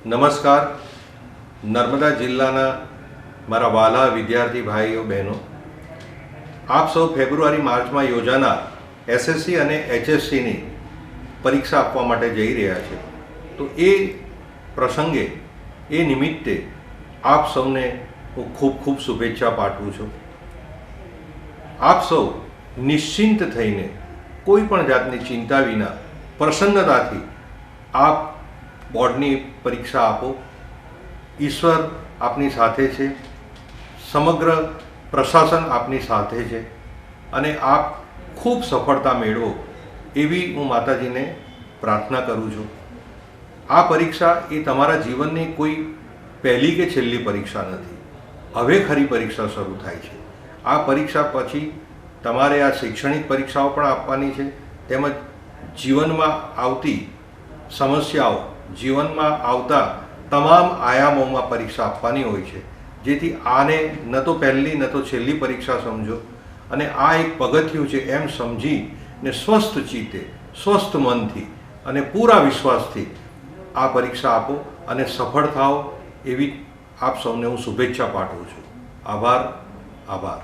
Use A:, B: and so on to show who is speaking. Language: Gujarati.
A: નમસ્કાર. નર્મદા જિલ્લાના મારા વાલા વિદ્યાર્થી ભાઈઓ બહેનો, આપ સૌ ફેબ્રુઆરી માર્ચમાં યોજાનાર એસએસસી અને એચએસસીની પરીક્ષા આપવા માટે જઈ રહ્યા છે. તો એ પ્રસંગે, એ નિમિત્તે આપ સૌને હું ખૂબ ખૂબ શુભેચ્છા પાઠવું છું. આપ સૌ નિશ્ચિંત થઈને, કોઈ પણ જાતની ચિંતા વિના, પ્રસન્નતાથી આપ બોર્ડની પરીક્ષા આપો. ઈશ્વર આપની સાથે છે, સમગ્ર પ્રશાસન આપની સાથે છે અને આપ ખૂબ સફળતા મેળવો એવી હું માતાજીને પ્રાર્થના કરું છું. આ પરીક્ષા એ તમારા જીવનની કોઈ પહેલી કે છેલ્લી પરીક્ષા નથી. હવે ખરી પરીક્ષા શરૂ થાય છે. આ પરીક્ષા પછી તમારે આ શૈક્ષણિક પરીક્ષાઓ પણ આપવાની છે, તેમજ જીવનમાં આવતી સમસ્યાઓ, જીવનમાં આવતા તમામ આયામોમાં પરીક્ષા આપવાની હોય છે. જેથી આને ન તો પહેલી ન તો છેલ્લી પરીક્ષા સમજો અને આ એક પગથિયું છે એમ સમજીને સ્વસ્થ ચિત્તે, સ્વસ્થ મનથી અને પૂરા વિશ્વાસથી આ પરીક્ષા આપો અને સફળ થાઓ એવી આપ સૌને હું શુભેચ્છા પાઠવું છું. આભાર.